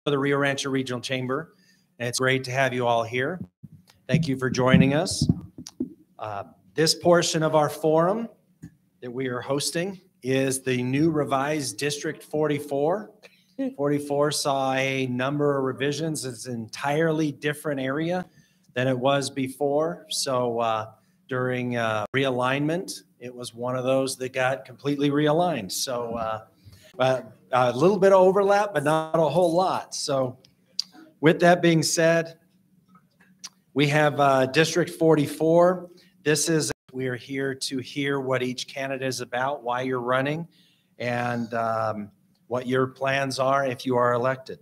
the Rio Rancho Regional Chamber, and it's great to have you all here. Thank you for joining us. This portion of our forum that we are hosting is the new revised District 44. 44 saw a number of revisions. It's an entirely different area than it was before. So during realignment, it was one of those that got completely realigned. So a little bit of overlap, but not a whole lot. So with that being said, we have District 44. We are here to hear what each candidate is about, why you're running, and what your plans are if you are elected.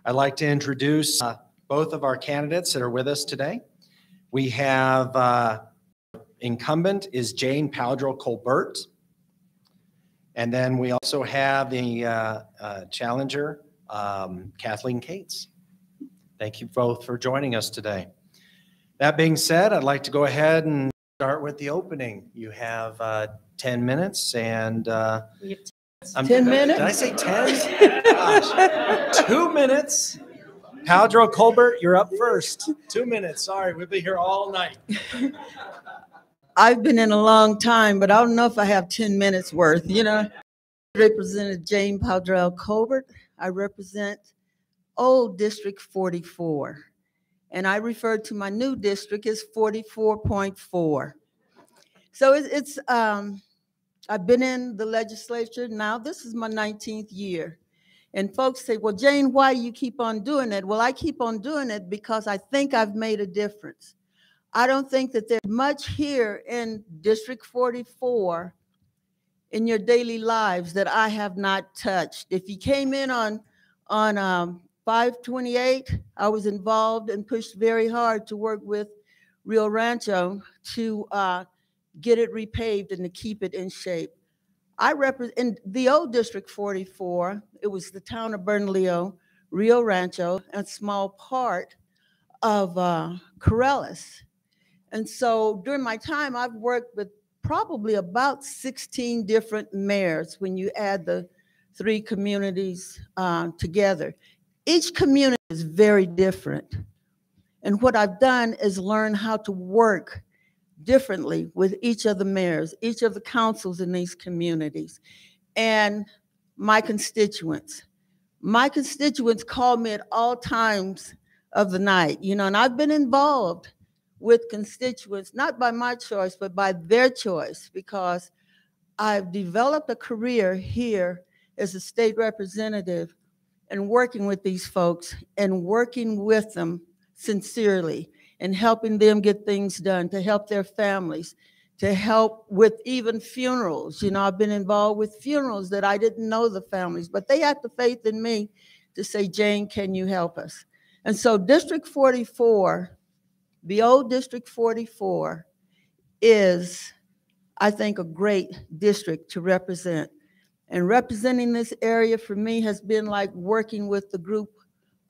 I'd like to introduce both of our candidates that are with us today. We have incumbent is Jane Powdrell-Culbert. And then we also have the challenger, Kathleen Cates. Thank you both for joining us today. That being said, I'd like to go ahead and start with the opening. You have 10 minutes and... we have 10 minutes? Did I say 10? Gosh, 2 minutes. Powdrell-Culbert, you're up first. 2 minutes. Sorry, we'll be here all night. I've been in a long time, but I don't know if I have 10 minutes worth, you know. I represented Jane Powdrell-Culbert. I represent old District 44. And I refer to my new district as 44.4. So I've been in the legislature now. This is my 19th year. And folks say, well, Jane, why do you keep on doing it? Well, I keep on doing it because I think I've made a difference. I don't think that there's much here in District 44 in your daily lives that I have not touched. If you came in on 528, I was involved and pushed very hard to work with Rio Rancho to get it repaved and to keep it in shape. I represent the old District 44. It was the town of Bernalillo, Rio Rancho, and a small part of Corrales. And so during my time, I've worked with probably about 16 different mayors when you add the 3 communities together. Each community is very different. And what I've done is learn how to work differently with each of the mayors, each of the councils in these communities, and my constituents. My constituents call me at all times of the night, you know, and I've been involved with constituents, not by my choice, but by their choice, because I've developed a career here as a state representative and working with these folks and working with them sincerely and helping them get things done, to help their families, to help with even funerals. You know, I've been involved with funerals that I didn't know the families, but they had the faith in me to say, Jane, can you help us? And so District 44, the old District 44, is, I think, a great district to represent. And representing this area for me has been like working with the group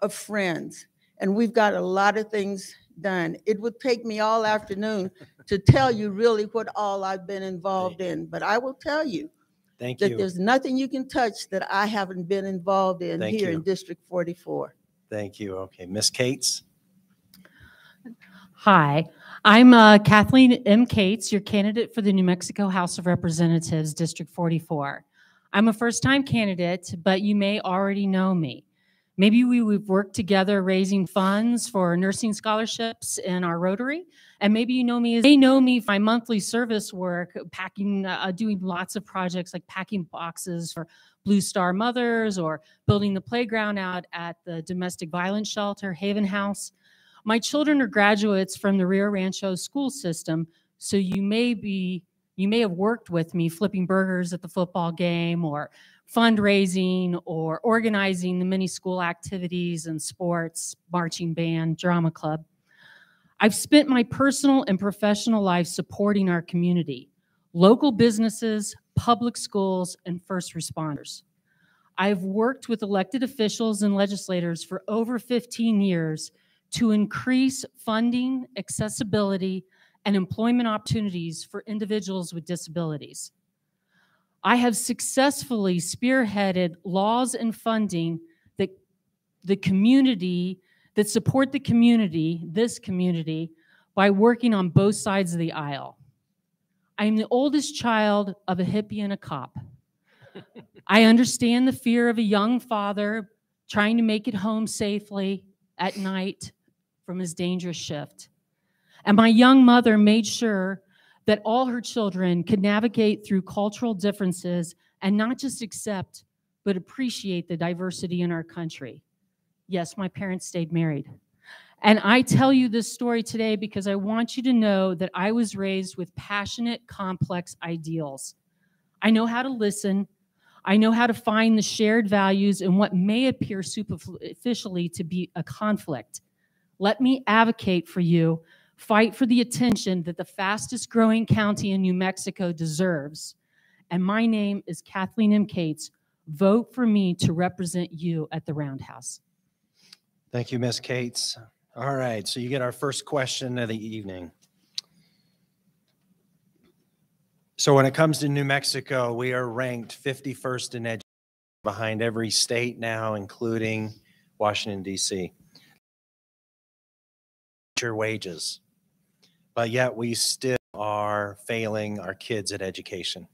of friends. And we've got a lot of things done. It would take me all afternoon to tell you really what all I've been involved in. But I will tell you that there's nothing you can touch that I haven't been involved in here in District 44. Thank you. Okay, Ms. Cates. Hi, I'm Kathleen M. Cates, your candidate for the New Mexico House of Representatives, District 44. I'm a first-time candidate, but you may already know me. Maybe we've worked together raising funds for nursing scholarships in our Rotary, and maybe you know me for my monthly service work, packing, doing lots of projects like packing boxes for Blue Star Mothers or building the playground out at the domestic violence shelter, Haven House. My children are graduates from the Rio Rancho school system, so you may have worked with me flipping burgers at the football game or fundraising or organizing the many school activities and sports, marching band, drama club. I've spent my personal and professional life supporting our community, local businesses, public schools, and first responders. I've worked with elected officials and legislators for over 15 years to increase funding, accessibility, and employment opportunities for individuals with disabilities. I have successfully spearheaded laws and funding that the community, that support the community, this community, by working on both sides of the aisle. I am the oldest child of a hippie and a cop. I understand the fear of a young father trying to make it home safely at night from his dangerous shift. And my young mother made sure that all her children could navigate through cultural differences and not just accept, but appreciate the diversity in our country. Yes, my parents stayed married. And I tell you this story today because I want you to know that I was raised with passionate, complex ideals. I know how to listen. I know how to find the shared values in what may appear superficially to be a conflict. Let me advocate for you. Fight for the attention that the fastest growing county in New Mexico deserves. And my name is Kathleen M. Cates. Vote for me to represent you at the Roundhouse. Thank you, Ms. Cates. All right, so you get our first question of the evening. So when it comes to New Mexico, we are ranked 51st in education behind every state now, including Washington, D.C. Teacher wages, but yet we still are failing our kids at education.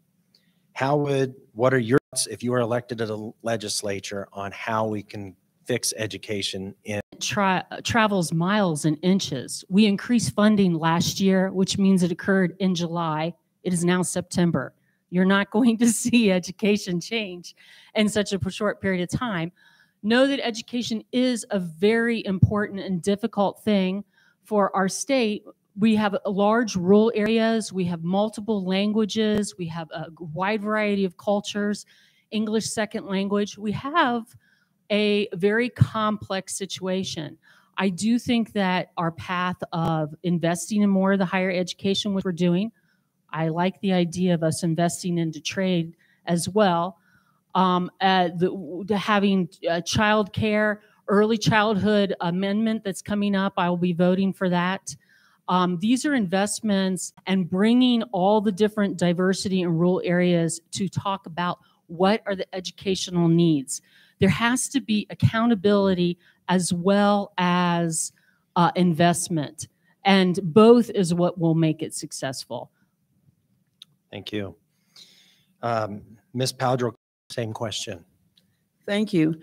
What are your thoughts if you were elected to the legislature on how we can fix education in travels miles and inches. We increased funding last year, which means it occurred in July. It is now September. You're not going to see education change in such a short period of time. Know that education is a very important and difficult thing for our state. We have large rural areas. We have multiple languages. We have a wide variety of cultures, English second language. We have a very complex situation. I do think that our path of investing in more of the higher education, which we're doing, I like the idea of us investing into trade as well. Having child care, early childhood amendment that's coming up, I will be voting for that. These are investments and bringing all the different diversity in rural areas to talk about what are the educational needs. There has to be accountability as well as investment, and both is what will make it successful. Thank you. Ms. Powdrell, same question. Thank you.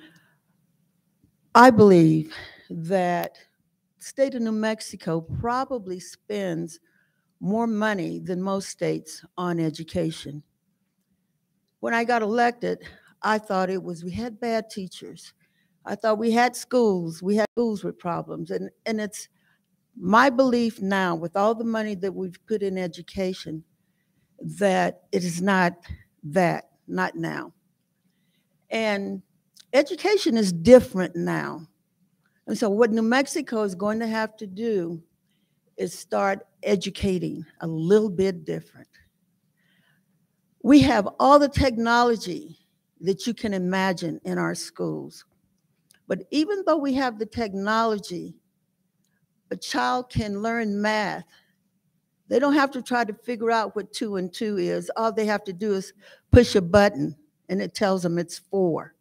I believe that the state of New Mexico probably spends more money than most states on education. When I got elected, I thought we had bad teachers. I thought we had schools with problems. And it's my belief now, with all the money that we've put in education, that it is not now. And education is different now. And so what New Mexico is going to have to do is start educating a little bit different. We have all the technology that you can imagine in our schools. But even though we have the technology, a child can learn math. They don't have to try to figure out what 2 and 2 is. All they have to do is push a button and it tells them it's 4.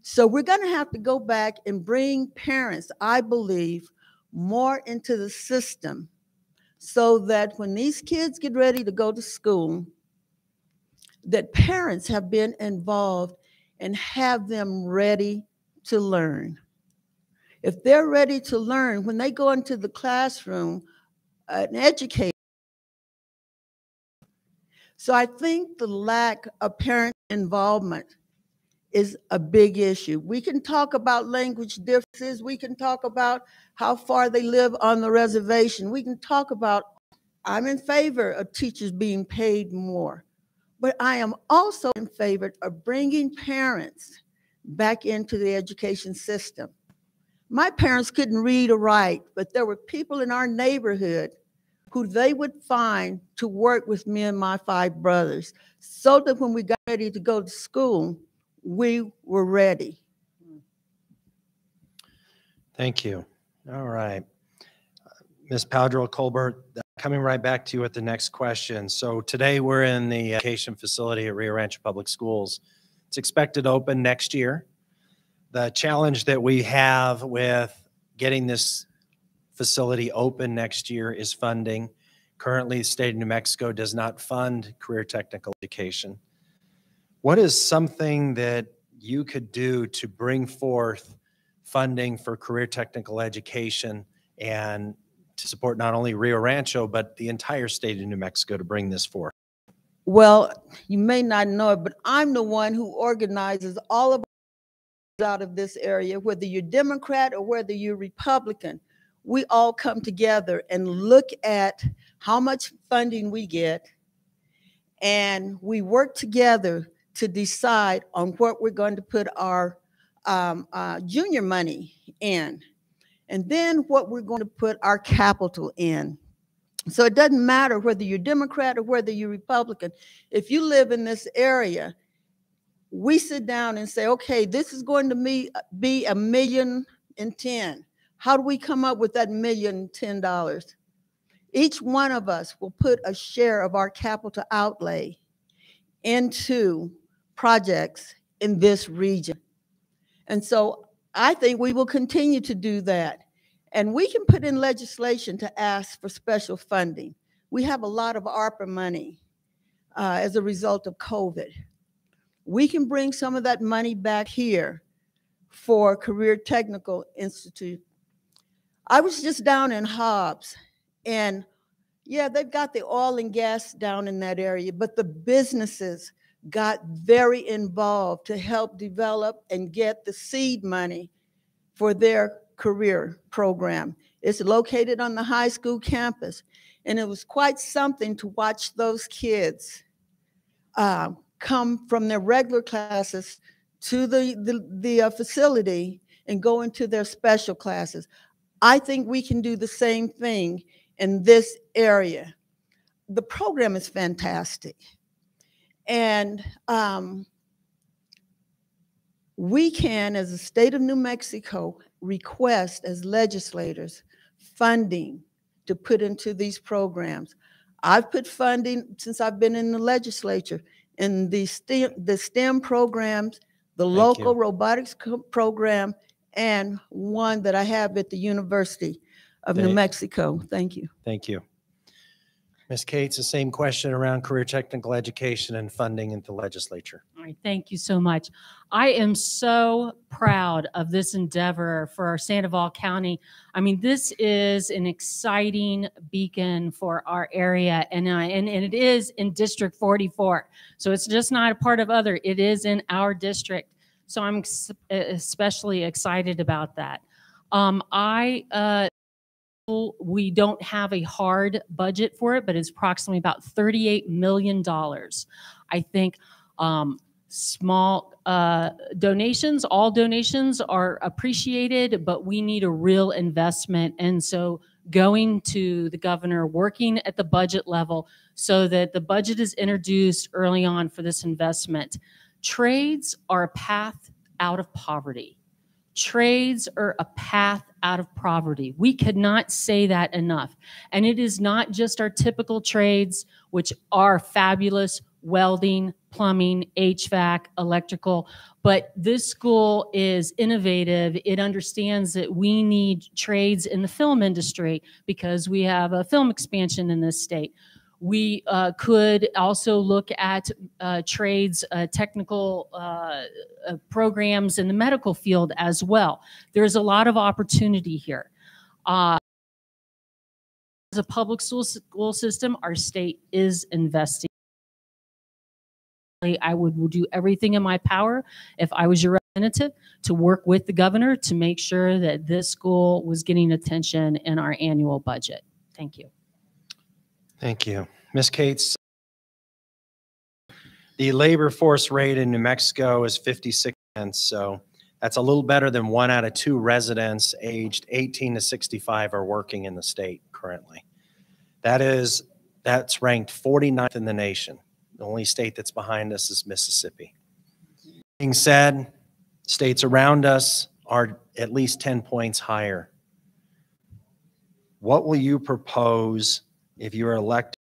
So we're going to have to go back and bring parents, I believe, more into the system so that when these kids get ready to go to school, that parents have been involved and have them ready to learn. If they're ready to learn, when they go into the classroom, an educator. So I think the lack of parent involvement is a big issue. We can talk about language differences. We can talk about how far they live on the reservation. We can talk about, I'm in favor of teachers being paid more. But I am also in favor of bringing parents back into the education system. My parents couldn't read or write, but there were people in our neighborhood who they would find to work with me and my 5 brothers so that when we got ready to go to school, we were ready. Thank you. All right. Ms. Powdrell-Culbert, coming right back to you with the next question. So today we're in the education facility at Rancho Public Schools. It's expected to open next year. The challenge that we have with getting this facility open next year is funding. Currently, the state of New Mexico does not fund career technical education. What is something that you could do to bring forth funding for career technical education and to support not only Rio Rancho, but the entire state of New Mexico to bring this forth? Well, you may not know it, but I'm the one who organizes all of us out of this area, whether you're Democrat or whether you're Republican. We all come together and look at how much funding we get, and we work together to decide on what we're going to put our junior money in, and then what we're going to put our capital in. So it doesn't matter whether you're Democrat or whether you're Republican. If you live in this area, we sit down and say, okay, this is going to be $1,000,010. How do we come up with that $1,010,010? Each one of us will put a share of our capital outlay into projects in this region. And so I think we will continue to do that. And we can put in legislation to ask for special funding. We have a lot of ARPA money as a result of COVID. We can bring some of that money back here for Career Technical Institute. I was just down in Hobbs, and yeah, they've got the oil and gas down in that area, but the businesses got very involved to help develop and get the seed money for their career program. It's located on the high school campus, and it was quite something to watch those kids come from their regular classes to the facility and go into their special classes. I think we can do the same thing in this area. The program is fantastic. And we can, as the state of New Mexico, request as legislators funding to put into these programs. I've put funding since I've been in the legislature in the STEM programs, the local robotics program, and one that I have at the University of New Mexico. Thank you. Thank you. Ms. Cates, the same question around career technical education and funding in the legislature. All right, thank you so much. I am so proud of this endeavor for Sandoval County. I mean, this is an exciting beacon for our area, and it is in District 44. So it's just not a part of other, it is in our district. So I'm especially excited about that. We don't have a hard budget for it, but it's approximately about $38 million. I think small donations, all donations are appreciated, but we need a real investment. And so going to the governor, working at the budget level so that the budget is introduced early on for this investment. Trades are a path out of poverty. Trades are a path out of poverty. We could not say that enough. And it is not just our typical trades, which are fabulous: welding, plumbing, HVAC, electrical, but this school is innovative. It understands that we need trades in the film industry because we have a film expansion in this state. We could also look at trades, technical programs in the medical field as well. There's a lot of opportunity here. As a public school system, our state is investing. I would do everything in my power, if I was your representative, to work with the governor to make sure that this school was getting attention in our annual budget. Thank you. Thank you. Ms. Cates, the labor force rate in New Mexico is 56%, so that's a little better than 1 out of 2 residents aged 18 to 65 are working in the state currently. That's ranked 49th in the nation. The only state that's behind us is Mississippi. Being said, states around us are at least 10 points higher. What will you propose if you are elected to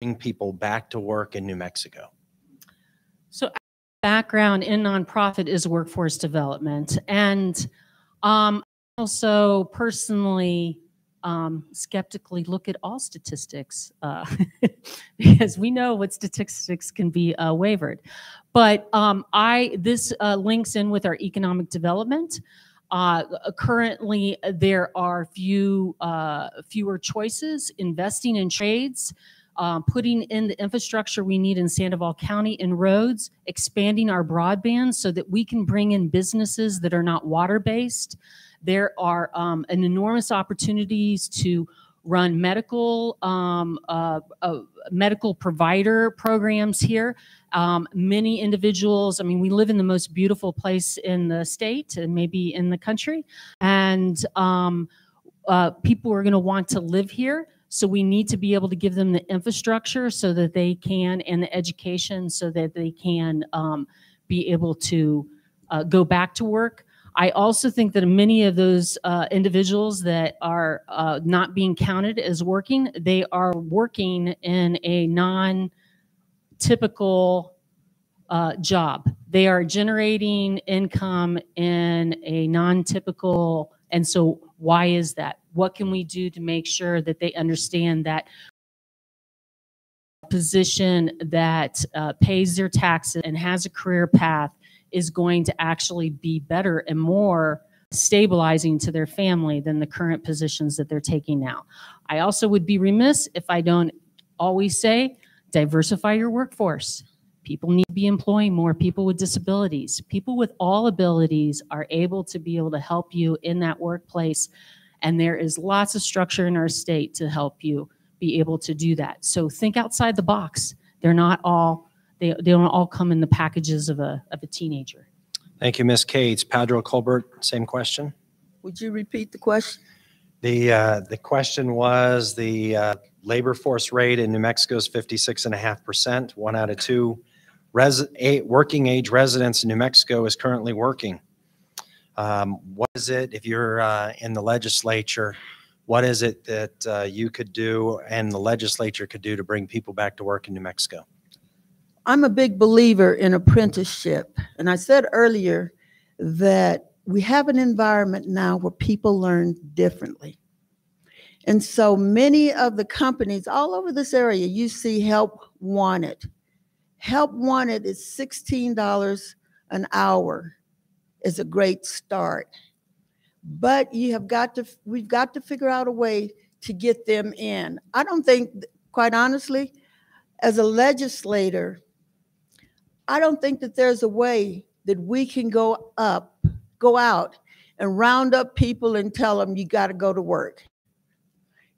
bring people back to work in New Mexico? So background in nonprofit is workforce development. And also personally skeptically look at all statistics because we know what statistics can be wavered. But this links in with our economic development. Currently, there are fewer choices, investing in trades, putting in the infrastructure we need in Sandoval County in roads, expanding our broadband so that we can bring in businesses that are not water-based. There are an enormous opportunities to run medical provider programs here. Many individuals, I mean, we live in the most beautiful place in the state and maybe in the country, and people are going to want to live here. So we need to be able to give them the infrastructure so that they can, and the education so that they can be able to go back to work. I also think that many of those individuals that are not being counted as working, they are working in a non-typical job. They are generating income in a non-typical, and so why is that? What can we do to make sure that they understand that position that pays their taxes and has a career path is going to actually be better and more stabilizing to their family than the current positions that they're taking now. I also would be remiss if I don't always say, diversify your workforce. People need to be employing more people with disabilities. People with all abilities are able to be able to help you in that workplace, and there is lots of structure in our state to help you be able to do that. So think outside the box. They're not all They don't all come in the packages of a teenager. Thank you, Ms. Cates. Powdrell-Culbert, same question. Would you repeat the question? The question was the labor force rate in New Mexico is 56.5%. 1 out of 2 working age residents in New Mexico is currently working. What is it, if you're in the legislature, what is it that you could do and the legislature could do to bring people back to work in New Mexico? I'm a big believer in apprenticeship. And I said earlier that we have an environment now where people learn differently. And so many of the companies all over this area, you see Help Wanted. Help Wanted is $16 an hour is a great start. But we've got to figure out a way to get them in. I don't think, quite honestly, as a legislator, I don't think that there's a way that we can go out and round up people and tell them you got to go to work.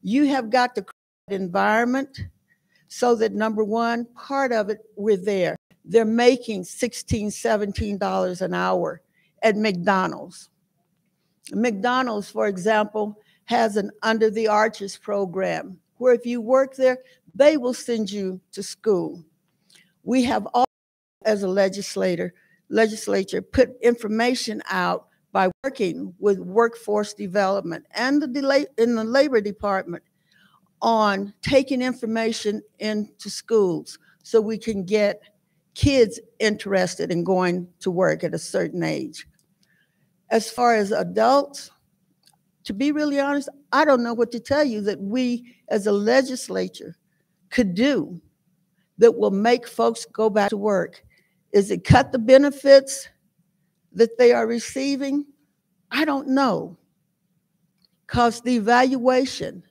You have got to create an environment so that, number one, part of it, we're there. They're making $16, $17 an hour at McDonald's. McDonald's, for example, has an Under the Arches program where if you work there, they will send you to school. We have all, as a legislature, put information out by working with workforce development and in the labor department on taking information into schools so we can get kids interested in going to work at a certain age. As far as adults, to be really honest, I don't know what to tell you that we as a legislature could do that will make folks go back to work. Is it cut the benefits that they are receiving? I don't know, because the evaluation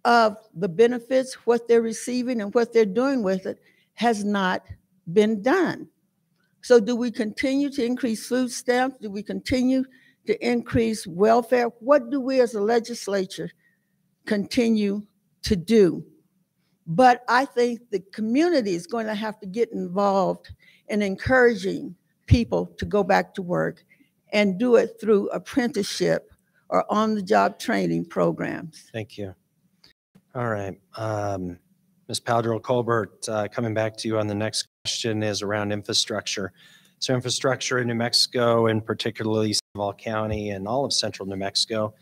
of the benefits, what they're receiving and what they're doing with it has not been done. So do we continue to increase food stamps? Do we continue to increase welfare? What do we as a legislature continue to do? But I think the community is going to have to get involved in encouraging people to go back to work and do it through apprenticeship or on-the-job training programs. Thank you. All right. Ms. Powdrell-Culbert, coming back to you on the next question is around infrastructure. So infrastructure in New Mexico, and particularly Sandoval County and all of central New Mexico,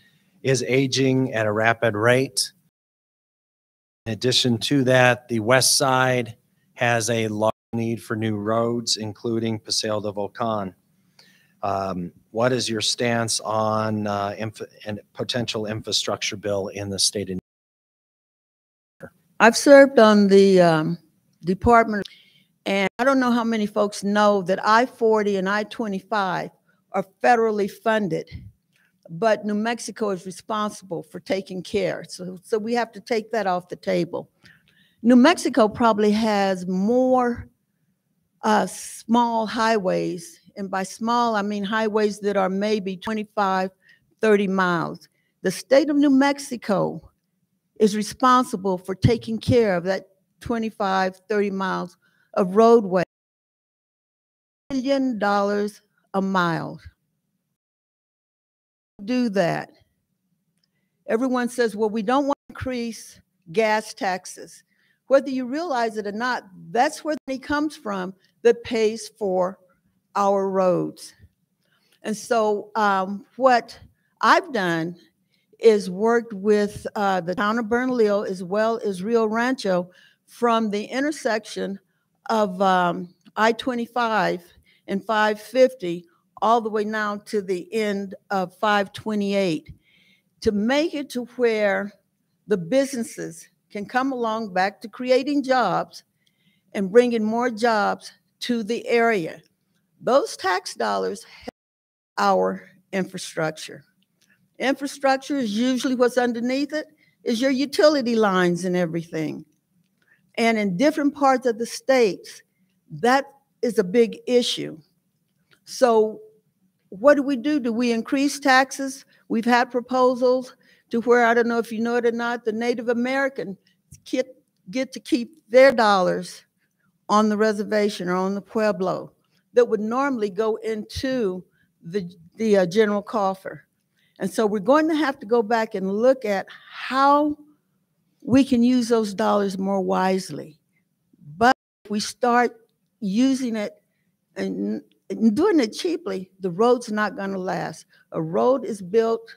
is aging at a rapid rate. In addition to that, the west side has a large need for new roads, including Paseo del Volcan. What is your stance on and potential infrastructure bill in the state of New York? I've served on the department, and I don't know how many folks know that I-40 and I-25 are federally funded, but New Mexico is responsible for taking care. So we have to take that off the table. New Mexico probably has more small highways, and by small, I mean highways that are maybe 25, 30 miles. The state of New Mexico is responsible for taking care of that 25, 30 miles of roadway. $1 million a mile. Do that. Everyone says, well, we don't want to increase gas taxes. Whether you realize it or not, that's where the money comes from that pays for our roads. And so what I've done is worked with the town of Bernalillo as well as Rio Rancho from the intersection of I-25 and 550 all the way now to the end of 528 to make it to where the businesses can come along back to creating jobs and bringing more jobs to the area. Those tax dollars help our infrastructure. Infrastructure is usually what's underneath it is your utility lines and everything. And in different parts of the states, that is a big issue. So what do? Do we increase taxes? We've had proposals to where, I don't know if you know it or not, the Native American get to keep their dollars on the reservation or on the Pueblo that would normally go into the general coffer. And so we're going to have to go back and look at how we can use those dollars more wisely. But if we start using it and doing it cheaply, the road's not going to last. A road is built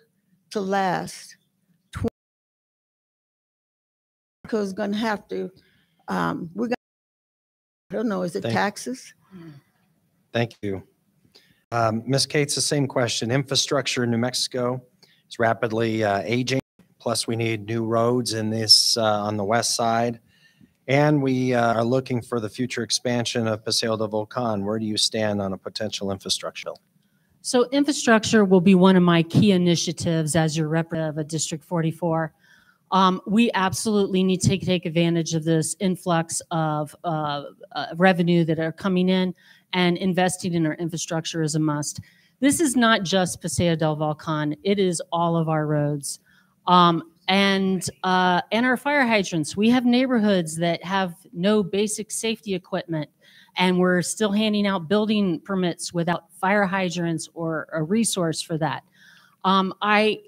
to last. Because going to have to, we're going to, I don't know, is it taxes? Thank you. Ms. Cates, the same question. Infrastructure in New Mexico is rapidly aging. Plus, we need new roads in this on the west side. And we are looking for the future expansion of Paseo del Volcan. Where do you stand on a potential infrastructure? So infrastructure will be one of my key initiatives as your representative of District 44. We absolutely need to take advantage of this influx of revenue that are coming in, and investing in our infrastructure is a must. This is not just Paseo del Volcan, it is all of our roads. And our fire hydrants. We have neighborhoods that have no basic safety equipment, and we're still handing out building permits without fire hydrants or a resource for that. I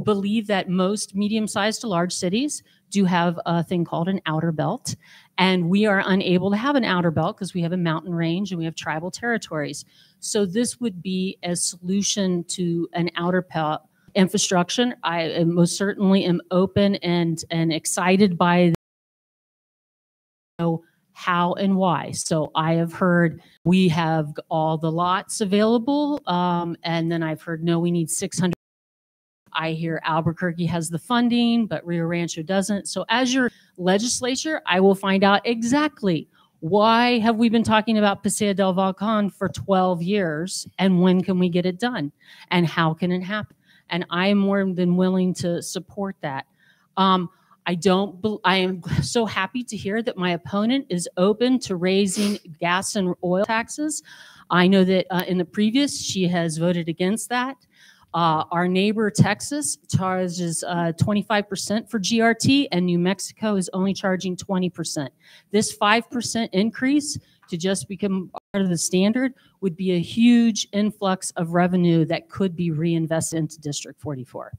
believe that most medium-sized to large cities do have a thing called an outer belt, and we are unable to have an outer belt because we have a mountain range and we have tribal territories. So this would be a solution to an outer belt infrastructure. I most certainly am open and excited by how and why. So I have heard we have all the lots available, and then I've heard, no, we need 600. I hear Albuquerque has the funding, but Rio Rancho doesn't. So as your legislature, I will find out exactly why have we been talking about Paseo del Volcan for 12 years, and when can we get it done, and how can it happen? And I am more than willing to support that. I am so happy to hear that my opponent is open to raising gas and oil taxes. I know that in the previous, she has voted against that. Our neighbor Texas charges 25% for GRT, and New Mexico is only charging 20%. This 5% increase to just become part of the standard would be a huge influx of revenue that could be reinvested into District 44.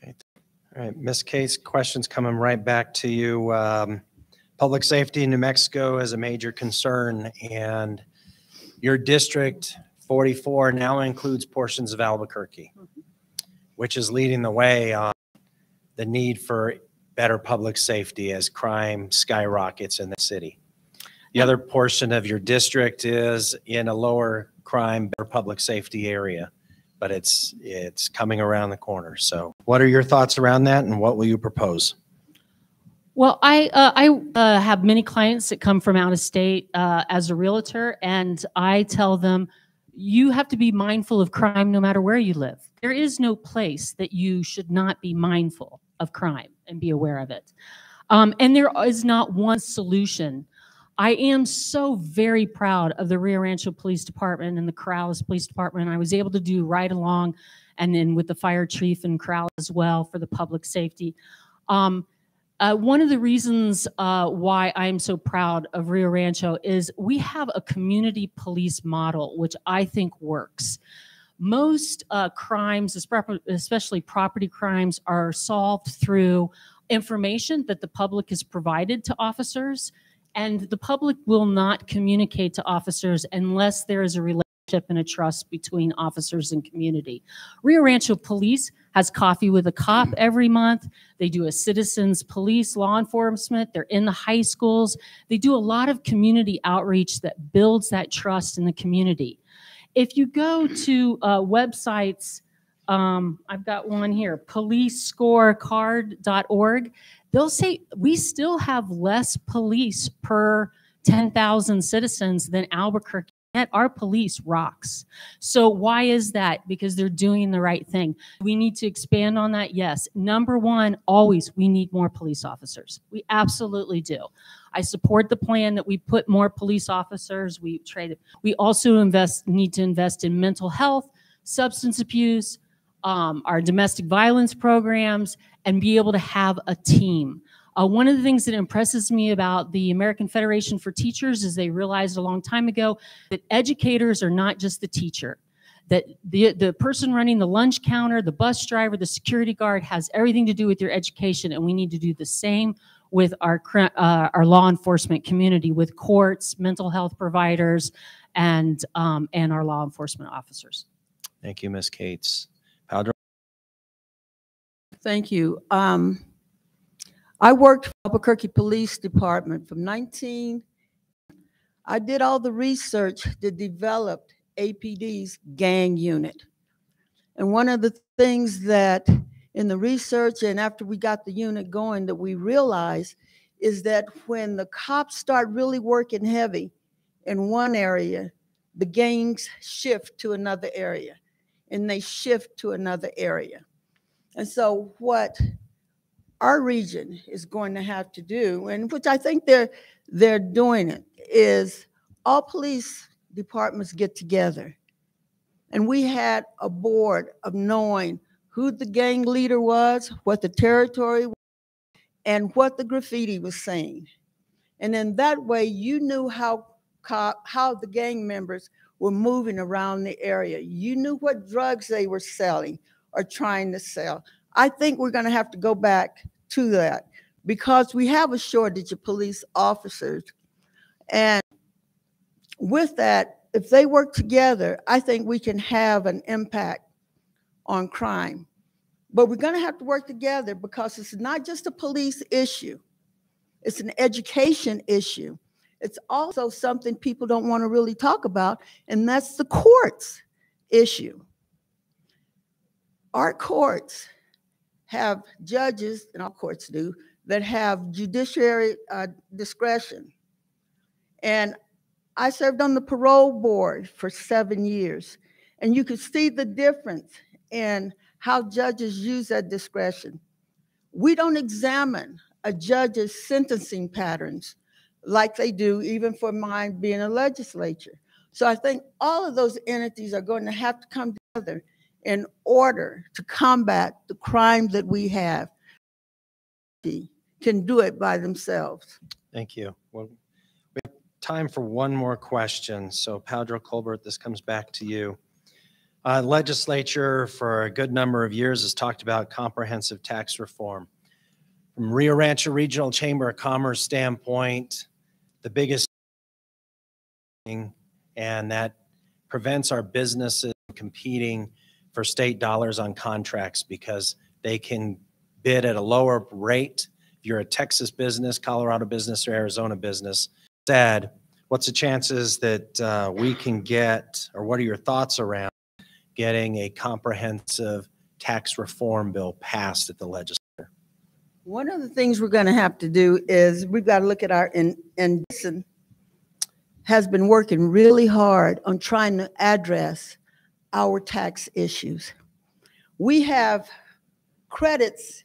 All right, Ms. Case, questions coming right back to you. Public safety in New Mexico is a major concern, and your District 44 now includes portions of Albuquerque, which is leading the way on the need for better public safety as crime skyrockets in the city. The other portion of your district is in a lower crime, better public safety area, but it's coming around the corner. So what are your thoughts around that, and what will you propose? Well, I have many clients that come from out of state as a realtor, and I tell them, you have to be mindful of crime no matter where you live. There is no place that you should not be mindful of crime and be aware of it. And there is not one solution. I am so very proud of the Rio Rancho Police Department and the Corrales Police Department. I was able to do right along, and then with the fire chief and Corrales as well for the public safety. One of the reasons why I'm so proud of Rio Rancho is we have a community police model, which I think works. Most crimes, especially property crimes, are solved through information that the public has provided to officers, and the public will not communicate to officers unless there is a relationship and a trust between officers and community. Rio Rancho Police has Coffee with a Cop every month. They do a citizens police law enforcement. They're in the high schools. They do a lot of community outreach that builds that trust in the community. If you go to websites, I've got one here, policescorecard.org, they'll say we still have less police per 10,000 citizens than Albuquerque. Yet our police rocks. So why is that? Because they're doing the right thing. We need to expand on that, yes. Number one, always, we need more police officers. We absolutely do. I support the plan that we put more police officers. We also need to invest in mental health, substance abuse, our domestic violence programs, and be able to have a team. One of the things that impresses me about the American Federation for Teachers is they realized a long time ago that educators are not just the teacher, that the person running the lunch counter, the bus driver, the security guard has everything to do with your education, and we need to do the same with our law enforcement community, with courts, mental health providers, and our law enforcement officers. Thank you, Ms. Cates. Powdrell? Thank you. I worked for Albuquerque Police Department from I did all the research that developed APD's gang unit. And one of the things that in the research and after we got the unit going that we realized is that when the cops start really working heavy in one area, the gangs shift to another area, and they shift to another area. And so what our region is going to have to do, and which I think they're doing it, is all police departments get together. And we had a board of knowing who the gang leader was, what the territory was, and what the graffiti was saying. And in that way, you knew how the gang members were moving around the area. You knew what drugs they were selling or trying to sell. I think we're going to have to go back to that because we have a shortage of police officers. And with that, if they work together, I think we can have an impact on crime. But we're going to have to work together because it's not just a police issue. It's an education issue. It's also something people don't want to really talk about, and that's the courts issue. Our courts have judges, and all courts do, that have judiciary discretion. And I served on the parole board for 7 years, and you could see the difference in how judges use that discretion. We don't examine a judge's sentencing patterns like they do even for mine being a legislature. So I think all of those entities are going to have to come together in order to combat the crime that we have. Can do it by themselves. Thank you. Well, we have time for one more question. So Powdrell-Culbert, this comes back to you. Legislature for a good number of years has talked about comprehensive tax reform. From Rio Rancho Regional Chamber of Commerce standpoint, the biggest thing, and that prevents our businesses from competing for state dollars on contracts because they can bid at a lower rate you're a Texas business, Colorado business, or Arizona business, said, what's the chances that we can get, or what are your thoughts around getting a comprehensive tax reform bill passed at the legislature? One of the things we're going to have to do is we've got to look at our, and Jason has been working really hard on trying to address our tax issues. We have credits,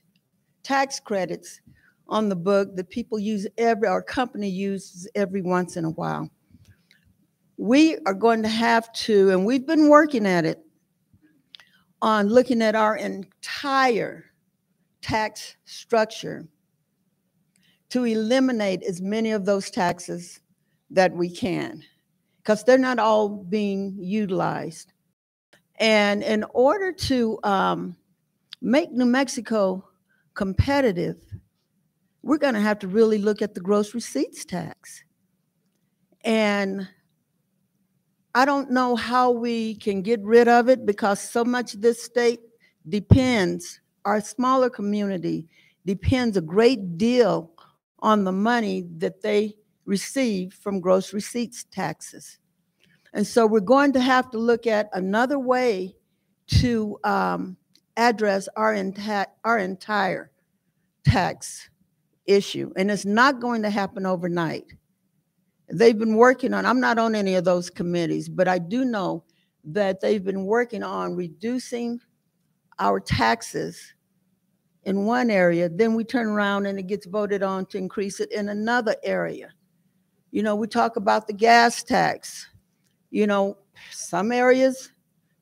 tax credits on the book that people use our company uses every once in a while. We are going to have to, and we've been working at it, on looking at our entire tax structure to eliminate as many of those taxes that we can, because they're not all being utilized. And in order to make New Mexico competitive, we're going to have to really look at the gross receipts tax. And I don't know how we can get rid of it, because so much of this state depends, our smaller community depends a great deal on the money that they receive from gross receipts taxes. And so we're going to have to look at another way to address our entire tax issue. And it's not going to happen overnight. They've been working on, I'm not on any of those committees, but I do know that they've been working on reducing our taxes in one area, then we turn around and it gets voted on to increase it in another area. You know, we talk about the gas tax. You know, some areas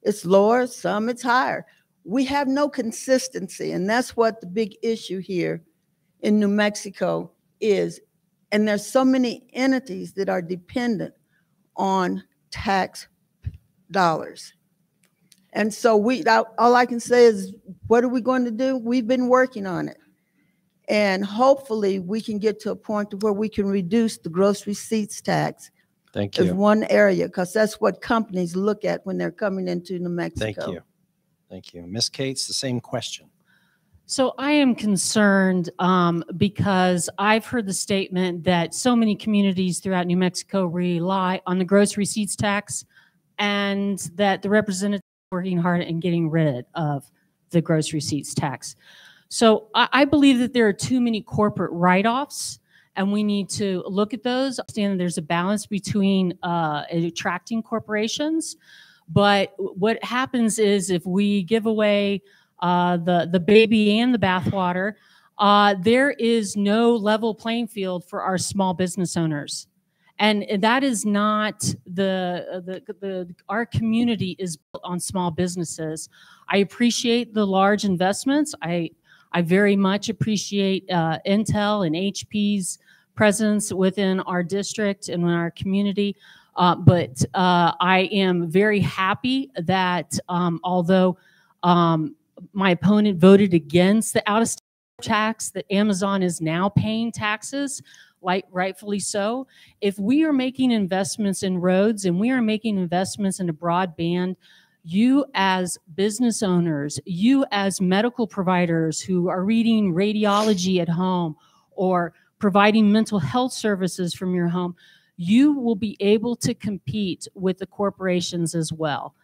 it's lower, some it's higher. We have no consistency, and that's what the big issue here in New Mexico is. And there's so many entities that are dependent on tax dollars. And so all I can say is, what are we going to do? We've been working on it. And hopefully we can get to a point where we can reduce the gross receipts tax. Thank you. As one area, because that's what companies look at when they're coming into New Mexico. Thank you. Thank you. Ms. Cates, the same question. So I am concerned because I've heard the statement that so many communities throughout New Mexico rely on the gross receipts tax, and that the representatives are working hard and getting rid of the gross receipts tax. So I believe that there are too many corporate write-offs, and we need to look at those. I understand that there's a balance between attracting corporations, but what happens is if we give away the baby and the bathwater, there is no level playing field for our small business owners. And that is not our community is built on small businesses. I appreciate the large investments. I very much appreciate Intel and HP's presence within our district and in our community. But I am very happy that although my opponent voted against the out-of-state tax, that Amazon is now paying taxes, like rightfully so. If we are making investments in roads and we are making investments into broadband, you as business owners, you as medical providers who are reading radiology at home or providing mental health services from your home, you will be able to compete with the corporations as well.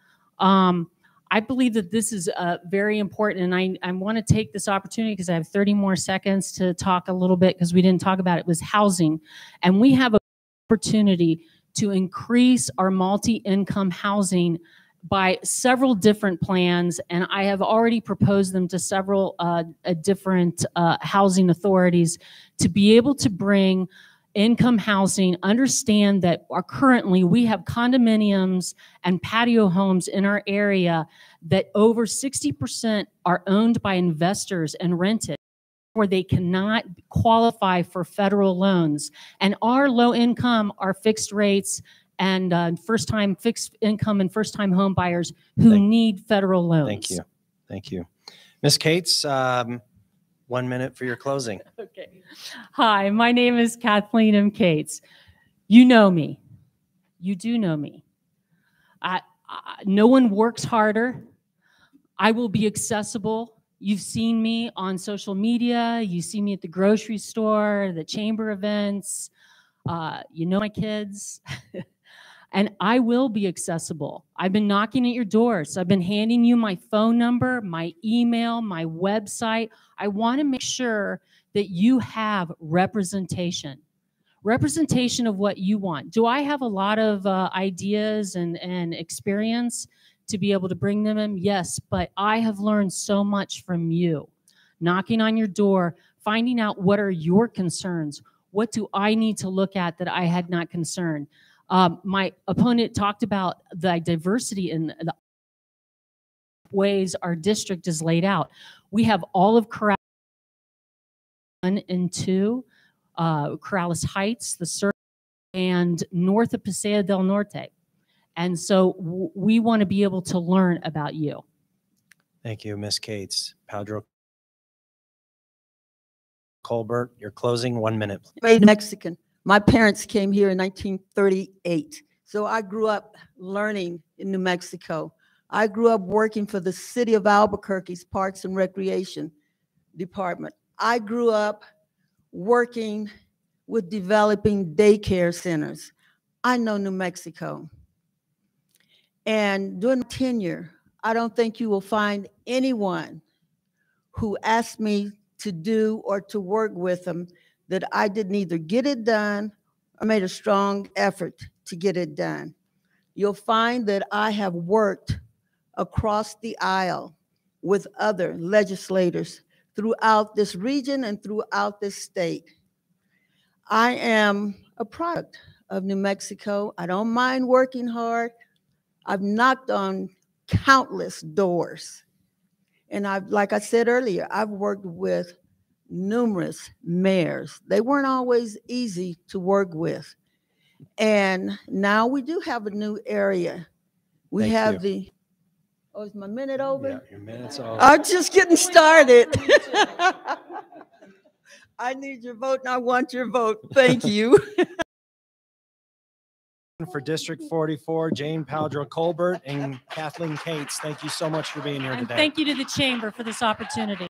I believe that this is very important, and I want to take this opportunity because I have 30 more seconds to talk a little bit, because we didn't talk about it, was housing. And we have an opportunity to increase our multi-income housing by several different plans, and I have already proposed them to several different housing authorities to be able to bring income housing. Understand that currently we have condominiums and patio homes in our area that over 60% are owned by investors and rented, where they cannot qualify for federal loans. And our low income are fixed rates and first-time fixed income and first-time home buyers who need federal loans. Thank you. Thank you. Ms. Cates, 1 minute for your closing. Okay. Hi, my name is Kathleen Cates. You know me. You do know me. No one works harder. I will be accessible You've seen me on social media. You see me at the grocery store, the chamber events. You know my kids. And I will be accessible. I've been knocking at your doors. I've been handing you my phone number, my email, my website. I want to make sure that you have representation. Representation of what you want. Do I have a lot of ideas and experience to be able to bring them in? Yes, but I have learned so much from you. Knocking on your door, finding out what are your concerns. What do I need to look at that I had not concerned? My opponent talked about the diversity in the ways our district is laid out. We have all of Corrales 1 and 2, Corrales Heights, the Sur, and north of Paseo del Norte. And so we want to be able to learn about you. Thank you, Ms. Cates. Powdrell-Culbert, your closing 1 minute. Made Mexican. My parents came here in 1938. So I grew up learning in New Mexico. I grew up working for the city of Albuquerque's Parks and Recreation Department. I grew up working with developing daycare centers. I know New Mexico. And during my tenure, I don't think you will find anyone who asked me to do or to work with them that I didn't either get it done or made a strong effort to get it done. You'll find that I have worked across the aisle with other legislators throughout this region and throughout this state. I am a product of New Mexico. I don't mind working hard. I've knocked on countless doors. And like I said earlier, I've worked with numerous mayors. They weren't always easy to work with. And now we do have a new area. We have the, oh, is my minute over? Yeah, your minute's over. I'm just getting started. I need your vote and I want your vote. Thank you. For District 44, Jane Powdrell-Culbert and Kathleen Cates, thank you so much for being here And today. thank you to the chamber for this opportunity.